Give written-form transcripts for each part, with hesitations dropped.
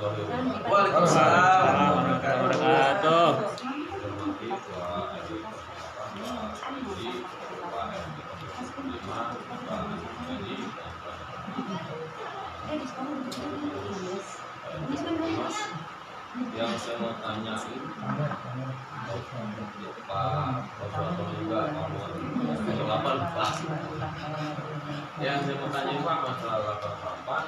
warahmatullahi wabarakatuh. Waalaikumsalam warahmatullahi wabarakatuh. Yang saya mau tanya Pak Boswato juga ngomong 8 yang saya mau tanya Pak masalah lapor sampah.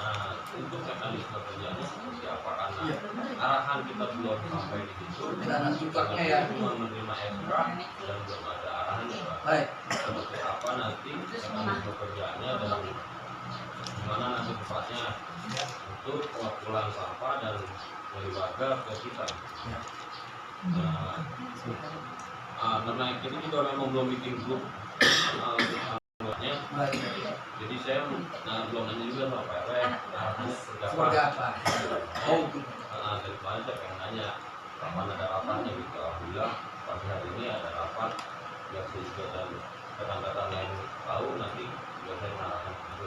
Nah, untuk mekanisme kerjanya seperti apa? Karena arahan kita belum sampai di situ. Dan tugasnya ya. Cuma menerima SK dan belum ada arahan ya Pak. Baik. Seperti apa nanti mekanisme kerjanya dan gimana nanti tepatnya untuk pengumpulan sampah dan dari warga ke kita. Karena kita juga memang belum bikin grup untuk anggotanya. Jadi saya belum nanya juga sama Pak RW arahannya seperti apa. Dari kemarin saya pengen nanya kapan ada rapatnya gitu. Alhamdulillah pagi hari ini ada rapat biar saya juga dan rekan-rekan lain tahu nanti biar saya mengarahkan itu.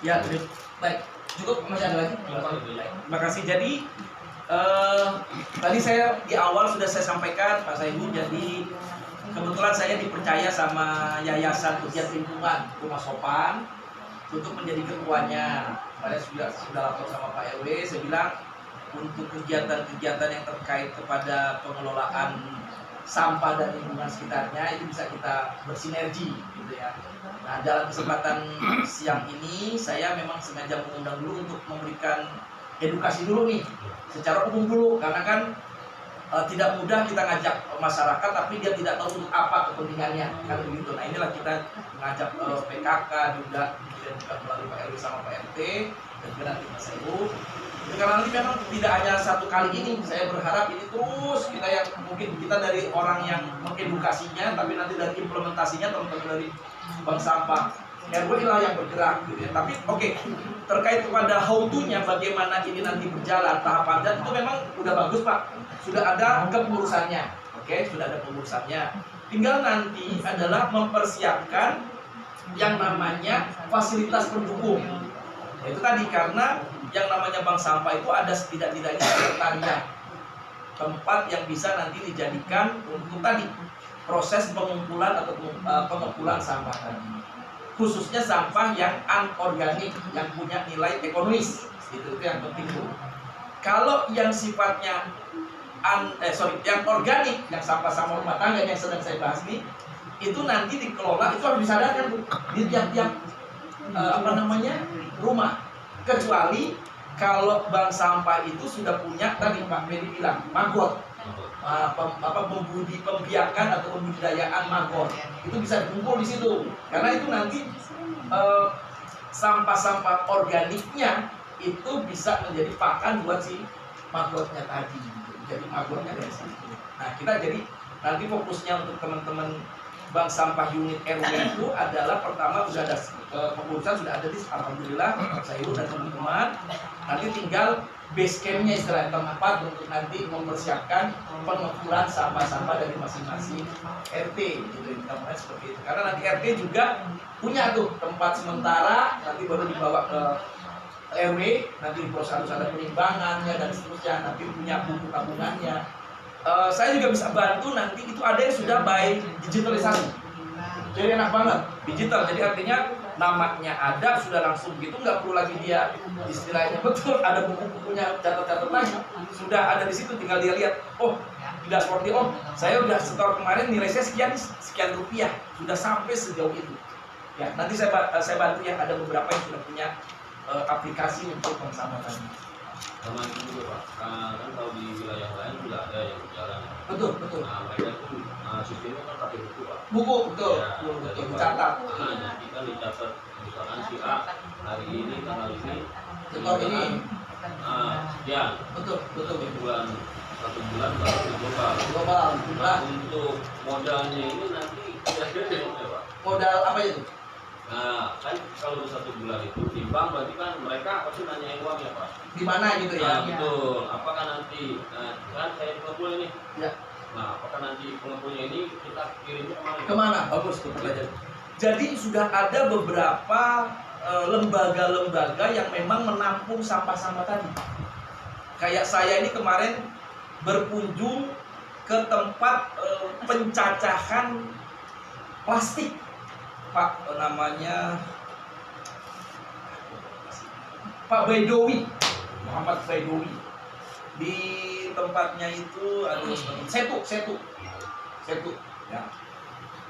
Ya, baik. Cukup, masih ada lagi? Terima kasih. Jadi tadi saya di awal sudah saya sampaikan Pak Saiful, jadi kebetulan saya dipercaya sama Yayasan Pegiat Lingkungan Rumah Sopan untuk menjadi ketuanya. Saya sudah lapor sama Pak RW, saya bilang untuk kegiatan-kegiatan yang terkait kepada pengelolaan sampah dan lingkungan sekitarnya itu bisa kita bersinergi gitu ya. Nah, dalam kesempatan siang ini saya memang sengaja mengundang dulu untuk memberikan edukasi dulu nih secara umum dulu, karena kan tidak mudah kita ngajak masyarakat tapi dia tidak tahu untuk apa kepentingannya kan begitu. Nah, inilah kita mengajak PKK juga melalui Pak RW sama Pak RT dan juga nanti Mas Ibu. Karena nanti memang tidak hanya satu kali ini, saya berharap ini terus kita yang mungkin kita dari orang yang mengedukasinya, tapi nanti dari implementasinya teman-teman dari bank sampah RW lah yang bergerak gitu ya. Tapi oke, terkait kepada how to-nya bagaimana ini nanti berjalan tahapan, itu memang udah bagus Pak, sudah ada kepengurusannya. Oke, sudah ada pengurusannya. Tinggal nanti adalah mempersiapkan yang namanya fasilitas pendukung. Itu tadi, karena yang namanya bank sampah itu ada setidak-tidaknya sekretariat, tempat yang bisa nanti dijadikan untuk tadi proses pengumpulan atau pengumpulan sampah tadi, khususnya sampah yang anorganik yang punya nilai ekonomis. Itu yang penting tuh. Kalau yang sifatnya yang organik, yang sampah-sampah rumah tangga yang sedang saya bahas nih, itu nanti dikelola, itu harus disadarkan di tiap-tiap rumah. Kecuali kalau bank sampah itu sudah punya tadi Pak Medi bilang maggot, pembiakan atau pembudidayaan maggot, itu bisa dikumpul di situ. Karena itu nanti sampah-sampah organiknya itu bisa menjadi pakan buat si maggotnya tadi. Jadi maggotnya dari situ. Nah, kita jadi nanti fokusnya untuk teman-teman bank sampah unit RW itu adalah pertama sudah ada pengurusan, sudah ada di alhamdulillah saya dan teman-teman. Nanti tinggal base campnya istilah tempat untuk nanti mempersiapkan pengumpulan sampah-sampah dari masing-masing RT gitu, kita mulai seperti itu. Karena nanti RT juga punya tuh tempat sementara, nanti baru dibawa ke RW, nanti di proses harus ada penimbangannya dan seterusnya, nanti punya buku tabungannya. Saya juga bisa bantu nanti itu ada yang sudah by digitalisasi, jadi enak banget digital. Jadi artinya namanya ada sudah langsung gitu, nggak perlu lagi dia istilahnya betul ada buku-bukunya catat-catat lagi, sudah ada di situ, tinggal dia lihat, oh tidak seperti saya udah setor kemarin nilai saya sekian rupiah, sudah sampai sejauh itu ya. Nanti saya bantu ya, ada beberapa yang sudah punya aplikasi untuk bersama tadi. Sama itu juga Pak, kan kalau di wilayah lain sudah ada yang berjalan. Betul. Nah, mereka itu sistemnya kan pakai buku Pak. Buku, betul. Ya, betul. Dicatat. Nanti kan dicatat, misalkan si A hari ini tanggal ini, setor ini. Sekian. Betul. Di bulan 1 bulan baru global. Nah, untuk modalnya ini nanti kira-kira berapa Pak? Modal apa itu? Nah, kan kalau 1 bulan itu di bank berarti kan mereka pasti nanyain uang ya Pak. Di mana gitu ya? Betul. Apakah nanti kan saya pengepul ini? Ya. Nah, apakah nanti pengepulnya ini kita kirimnya kemana? Bagus tuh pelajaran. Jadi sudah ada beberapa lembaga-lembaga yang memang menampung sampah-sampah tadi. Kayak saya ini kemarin berkunjung ke tempat pencacahan plastik, Pak, namanya Pak Baidowi, Muhammad Baidowi. Di tempatnya itu ada Setu, ya.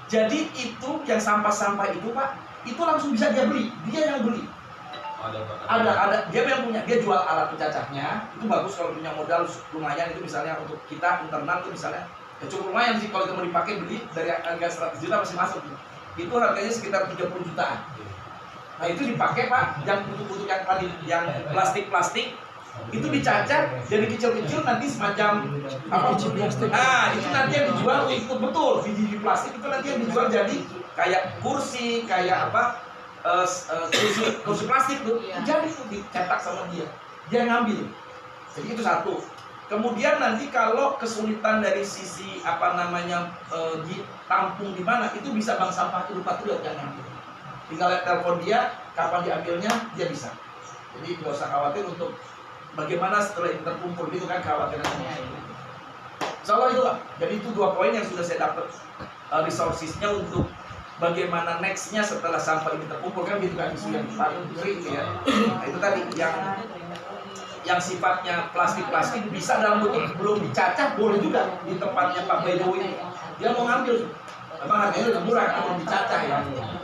Jadi itu yang sampah-sampah itu, Pak, itu langsung bisa dia beli, dia yang beli. Ada dia yang punya, dia jual alat pencacahnya. Itu bagus kalau punya modal lumayan, itu misalnya untuk kita internal itu misalnya ya cukup lumayan sih kalau itu mau dipakai, beli dari harga 100 juta masih masuk. Itu harganya sekitar 30 jutaan. Nah itu dipakai, Pak, yang butuh-butuh yang tadi, yang plastik-plastik itu dicacah jadi kecil-kecil, nanti semacam apa? Nah itu nanti yang dijual ikut betul biji plastik itu nanti yang dijual jadi kayak kursi, kayak apa? Kursi plastik tuh, jadi tuh dicetak sama dia ngambil. Jadi itu satu. Kemudian nanti kalau kesulitan dari sisi apa namanya ditampung di mana, itu bisa bank sampah itu Patriot yang ngambil. Tinggal telepon dia kapan diambilnya, dia bisa. Jadi nggak usah khawatir untuk bagaimana setelah itu terkumpul, itu kan khawatirannya. Insyaallah itu, jadi itu 2 poin yang sudah saya dapat resourcesnya untuk bagaimana nextnya setelah sampah ini terkumpul, kan gitu kan isu yang paling sering ya. Nah, itu tadi yang sifatnya plastik bisa dalam bentuk belum dicacah, boleh juga di tempatnya Pak Baidowi. Dia mau ngambil, memang harganya udah murah kalau dicacah ya.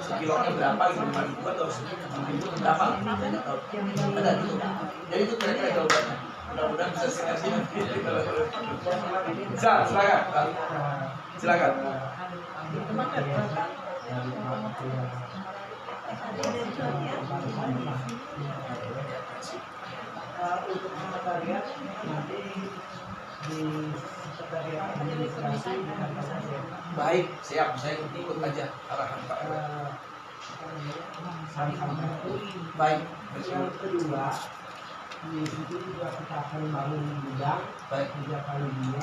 Sekilonya berapa gitu, 5 ribu atau 6 ribu berapa? Ada gitu. Jadi itu kira-kira jawabannya. Mudah-mudahan bisa sinergi. Silakan. Silakan. Untuk sekretariat nanti di sekretariat administrasi dengan saya. Baik, siap. Saya ikut aja arahan Pak RW. Baik. Yang kedua, di situ juga kita akan bangun gudang, Baik. 3 kali 2.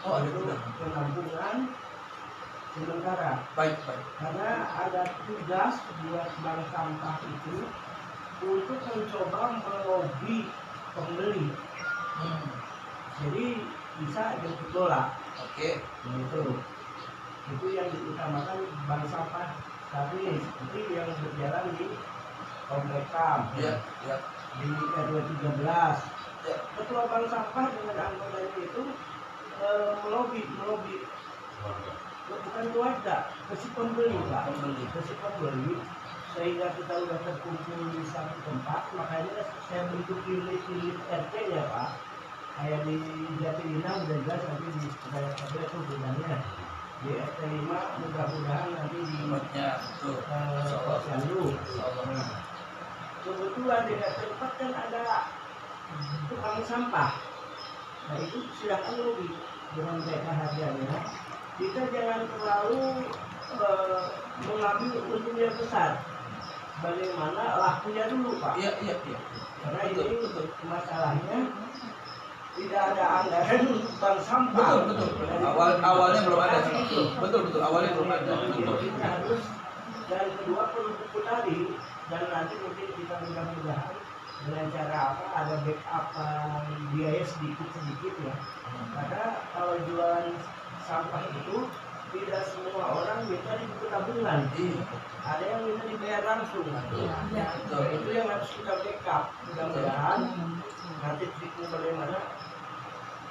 Oh, ada gudang. Penampungan sementara. Baik. Karena ada tugas buat bank sampah itu untuk mencoba melobi pembeli. Jadi bisa jemput bola. Oke. Itu yang diutamakan bank sampah saat ini. Itu yang berjalan di Komplek KAM, Ya. di RW 13. Ya. Ketua bank sampah dengan anggotanya itu melobi bukan keluarga, ke si pembeli, Pak. Ke si pembeli, sehingga kita udah terkumpul di satu tempat. Makanya saya bentuk unit RT-nya, Pak. Kayak di Jatinegara udah jelas, nanti di Jakarta itu bedanya. Di RT 5 mudah-mudahan nanti di Posyandu. Kebetulan di RT 4 kan ada tukang sampah. Nah itu silakan lobby dengan mereka harganya. Kita jangan terlalu mengambil untungnya besar. Bagaimana lakunya dulu, Pak? Iya. Karena ini masalahnya tidak ada anggaran untuk bank sampah. Betul. Awalnya belum ada. Betul. Awalnya belum ada. Jadi kita harus, dan kedua perlu buku tadi, dan nanti mungkin kita mudah-mudahan dengan cara apa, ada backup biaya sedikit ya. Karena kalau jualan sampah itu tidak semua orang minta di buku tabungan. Ada yang minta dibayar langsung. Itu yang harus kita backup. Mudah-mudahan nanti triknya bagaimana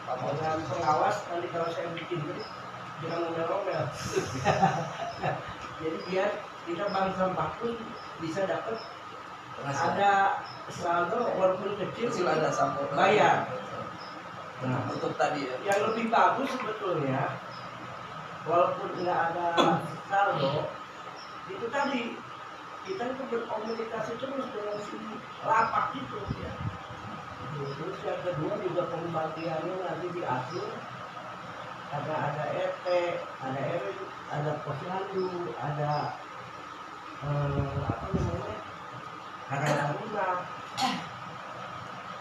dengan pengawas, nanti kalau saya bikin jangan ngomel-ngomel. Jadi biar kita bank sampah pun bisa dapat ada saldo walaupun kecil ada sampah bayar. Nah, untuk tadi ya. Yang lebih bagus sebetulnya, walaupun nggak ada saldo, itu tadi kita itu berkomunikasi terus dengan si lapak itu ya. Terus yang kedua juga pembagiannya nanti diatur, karena ada RT, ada RW, ada posyandu, ada apa namanya, ada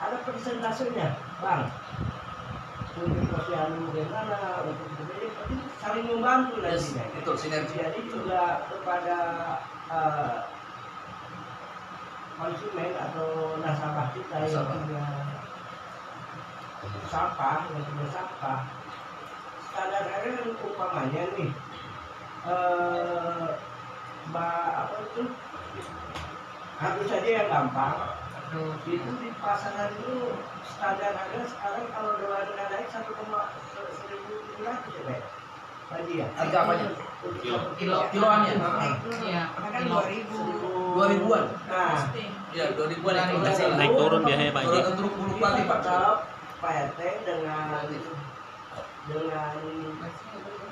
ada persentasenya, Bang. Untuk posyandu bagaimana, untuk sebagainya, tapi saling membantu nantinya. Betul, sinergi. Jadi juga kepada konsumen atau nasabah kita yang Nasabah. punya sampah, standar RL umpamanya nih apa itu harus saja yang gampang itu di pasaran itu standar harga sekarang kalau dolarnya naik 1,1700 ya Pak? Tadi ya? Harga apanya? Kiloannya. Iya, kan 2000-an. Nah, Ya 2000-an ya kalau nggak salah. Naik turun biasanya Pak Haji. Turun puluh kali Pak. tetap Pak RT dengan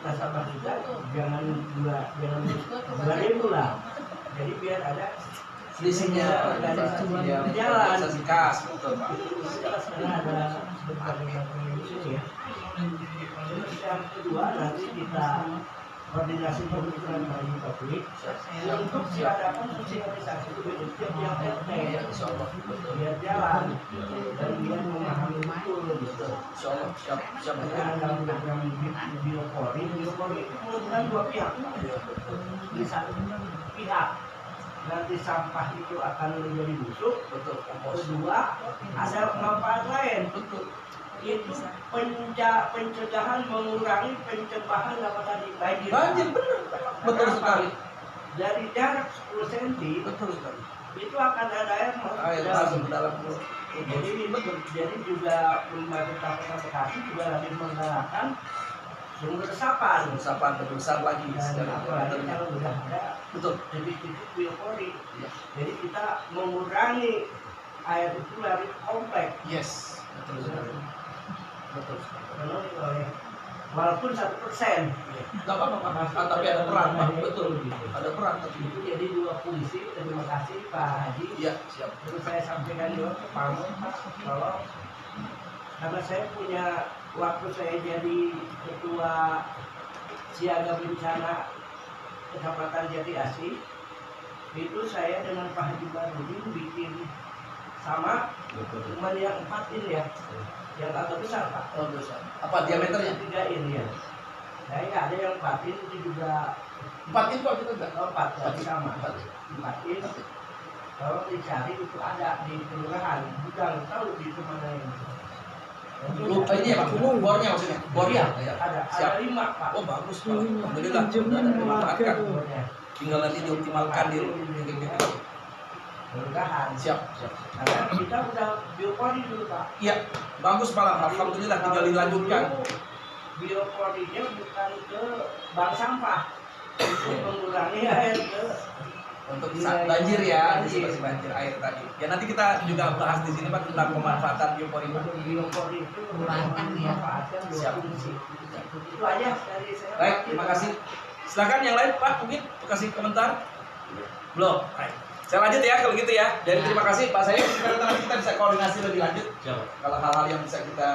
nasabah kita jangan 2.000 lah. Jadi biar ada Selisihnya jalan. organisasi kas, betul Pak. Karena ada berbagai di sini ya. Terus yang kedua nanti kita koordinasi dengan bagi publik untuk diadakan sosialisasi itu di tiap RT biar jalan dan dia memahami betul gitu. Insyaallah siap Karena ada program biopori itu mengumpulkan dua pihak. Di satu pihak nanti sampah itu akan menjadi busuk. betul kompos. Kedua ada manfaat lain. Betul. Itu pencegahan mengurangi pencemaran apa tadi banjir. Banjir benar. Betul Kenapa? sekali. Dari jarak 10 cm Betul sekali. itu akan ada air masuk ke Air dalam. masuk ke dalam. Jadi juga pemerintah Kota Bekasi juga lagi menggalakkan sumber resapan. Resapan besar lagi Dan secara apalagi benar. kalau sudah ada Betul. titik-titik biopori. Iya. Jadi kita mengurangi air itu lari kompleks. Yes. Betul sekali. Betul sekali. Walaupun 1%. Gak apa-apa Pak. Tapi ada peran Pak. Betul. Ada peran tapi. Itu jadi dua fungsi. Terima kasih Pak Haji. Iya siap. Terus saya sampaikan juga ke Pak Mun, Pak, tolong karena saya punya waktu saya jadi ketua siaga bencana Kecamatan Jati Asih, itu saya dengan Pak Haji Barudin bikin sama, cuman yang 4 in ya, yang agak besar Pak. Oh, besar. Apa diameternya? 3 in ya. Saya nggak ada yang 4 in itu juga 4 itu kita enggak. 4 Empat in. sama. 4 in. Kalau dicari itu ada di kelurahan, gudang tahu di mana yang Lupa ini ya Pak. Bornya maksudnya. Bornya. Ya. ada Siap. 5 Pak. Oh bagus Pak. Alhamdulillah. Sudah ada dimanfaatkan. Bornya. Tinggal nanti dioptimalkan di Kelurahan. Siap. Siap. Karena kita udah biopori dulu Pak. Iya. Bagus Pak. Alhamdulillah tinggal dilanjutkan. Bioporinya bukan ke bank sampah, untuk mengurangi air ke Untuk banjir ya, antisipasi banjir air tadi. Ya nanti kita juga bahas di sini Pak tentang pemanfaatan biopori Pak. biopori itu Memanfaatkan ya. memanfaatkan dua Siap. fungsi. Itu aja dari saya. Baik, terima kasih. Silakan yang lain Pak, mungkin mau kasih komentar. Belum. Baik. Saya lanjut ya kalau gitu ya. Dan terima kasih Pak saya. Nanti kita bisa koordinasi lebih lanjut Siap. kalau hal-hal yang bisa kita